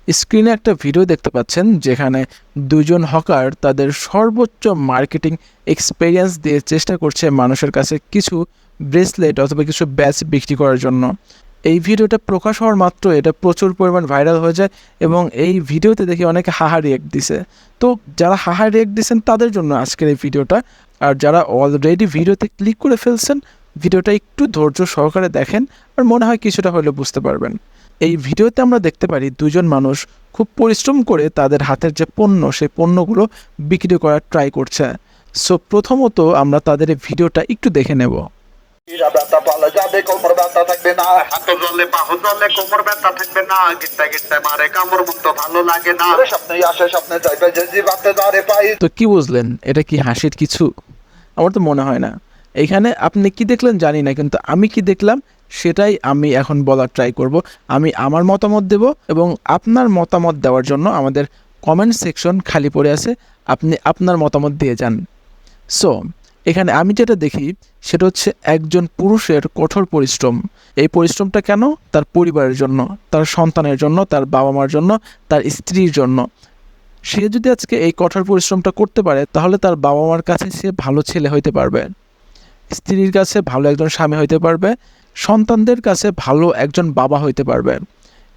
স্ক্রিনে একটা ভিডিও দেখতে পাচ্ছেন যেখানে দুজন হকার তাদের সর্বোচ্চ মার্কেটিং এক্সপেরিয়েন্স দিয়ে চেষ্টা করছে মানুষের কাছে কিছু ব্রেসলেট অথবা কিছু ব্যাচ বিক্রি করার জন্য। এই ভিডিওটা প্রকাশ হওয়ার মাত্র এটা প্রচুর পরিমাণ ভাইরাল হয়ে যায় এবং এই ভিডিওতে দেখে অনেকে হাহা রিয়েক্ট দিছে। তো যারা হাহা রিয়েক্ট দিচ্ছেন তাদের জন্য আজকের এই ভিডিওটা। আর যারা অলরেডি ভিডিওতে ক্লিক করে ফেলছেন, ভিডিওটা একটু ধৈর্য সহকারে দেখেন আর মনে হয় কিছুটা হলেও বুঝতে পারবেন। এই ভিডিওতে আমরা দেখতে পারি দুজন মানুষ খুব পরিশ্রম করে তাদের হাতের যে পণ্য সেই পণ্যগুলো বিক্রি করার ট্রাই করছে। সো প্রথমত আমরা তাদের এই ভিডিওটা একটু দেখে নেব। ব্যথা পালা যাবে, কোমর ব্যথা থাকবে না, হাত জলে বাহু জলে কোমর ব্যথা থাকবে না, গিট্টা গিট্টা মারে কামড় মুক্ত ভালো লাগে না, স্বপ্নে আসে স্বপ্নে যাইবে যে জীবাতে দাঁড়ে পাই। তো কি বুঝলেন, এটা কি হাসির কিছু? আমার তো মনে হয় না। এইখানে আপনি কি দেখলেন জানি না, কিন্তু আমি কি দেখলাম সেটাই আমি এখন বলার ট্রাই করব। আমি আমার মতামত দেব এবং আপনার মতামত দেওয়ার জন্য আমাদের কমেন্ট সেকশন খালি পড়ে আছে, আপনি আপনার মতামত দিয়ে যান। সো এখানে আমি যেটা দেখি সেটা হচ্ছে একজন পুরুষের কঠোর পরিশ্রম। এই পরিশ্রমটা কেন? তার পরিবারের জন্য, তার সন্তানের জন্য, তার বাবা মার জন্য, তার স্ত্রীর জন্য। সে যদি আজকে এই কঠোর পরিশ্রমটা করতে পারে তাহলে তার বাবা মার কাছে সে ভালো ছেলে হইতে পারবে, স্ত্রীর কাছে ভালো একজন স্বামী হইতে পারবে, সন্তানদের কাছে ভালো একজন বাবা হইতে পারবে।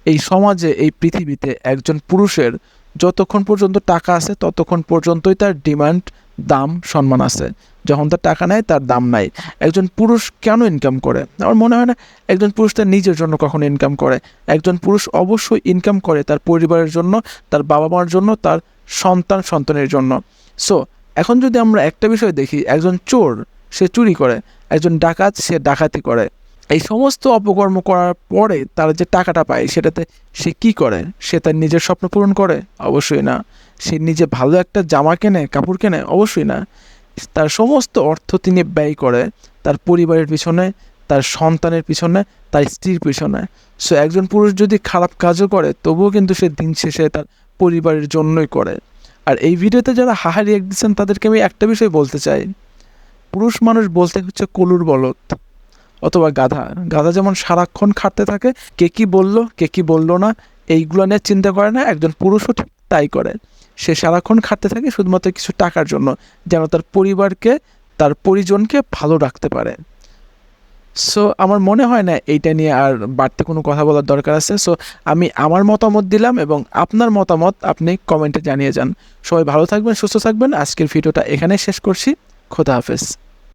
এই সমাজে, এই পৃথিবীতে একজন পুরুষের যতক্ষণ পর্যন্ত টাকা আছে ততক্ষণ পর্যন্তই তার ডিমান্ড, দাম, সম্মান আছে। যখন তার টাকা নেয় তার দাম নাই। একজন পুরুষ কেন ইনকাম করে? আমার মনে হয় না একজন পুরুষ তার নিজের জন্য কখনো ইনকাম করে। একজন পুরুষ অবশ্যই ইনকাম করে তার পরিবারের জন্য, তার বাবা মার জন্য, তার সন্তানের জন্য। সো এখন যদি আমরা একটা বিষয় দেখি, একজন চোর সে চুরি করে, একজন ডাকাত সে ডাকাতি করে। এই সমস্ত অপকর্ম করার পরে তার যে টাকাটা পায় সেটাতে সে কি করে? সে তার নিজের স্বপ্ন পূরণ করে? অবশ্যই না। সে নিজে ভালো একটা জামা কেনে, কাপড় কেনে? অবশ্যই না। তার সমস্ত অর্থ তিনি ব্যয় করে তার পরিবারের পিছনে, তার সন্তানের পিছনে, তার স্ত্রীর পিছনে। সো একজন পুরুষ যদি খারাপ কাজও করে তবুও কিন্তু সে দিন শেষে তার পরিবারের জন্যই করে। আর এই ভিডিওতে যারা হাহা রিয়েক্ট দিচ্ছেন তাদেরকে আমি একটা বিষয় বলতে চাই, পুরুষ মানুষ বলতে হচ্ছে কলুর বলদ অথবা গাধা। গাধা যেমন সারাক্ষণ খাটতে থাকে, কে কি বললো কে কি বললো না এইগুলো নিয়ে চিন্তা করে না, একজন পুরুষও ঠিক তাই করে। সে সারাক্ষণ খাটতে থাকে শুধুমাত্র কিছু টাকার জন্য, যেন তার পরিবারকে, তার পরিজনকে ভালো রাখতে পারে। সো আমার মনে হয় না এইটা নিয়ে আর বাড়তি কোনো কথা বলার দরকার আছে। সো আমি আমার মতামত দিলাম এবং আপনার মতামত আপনি কমেন্টে জানিয়ে যান। সবাই ভালো থাকবেন, সুস্থ থাকবেন। আজকের ভিডিওটা এখানে শেষ করছি। খোদা হাফেজ।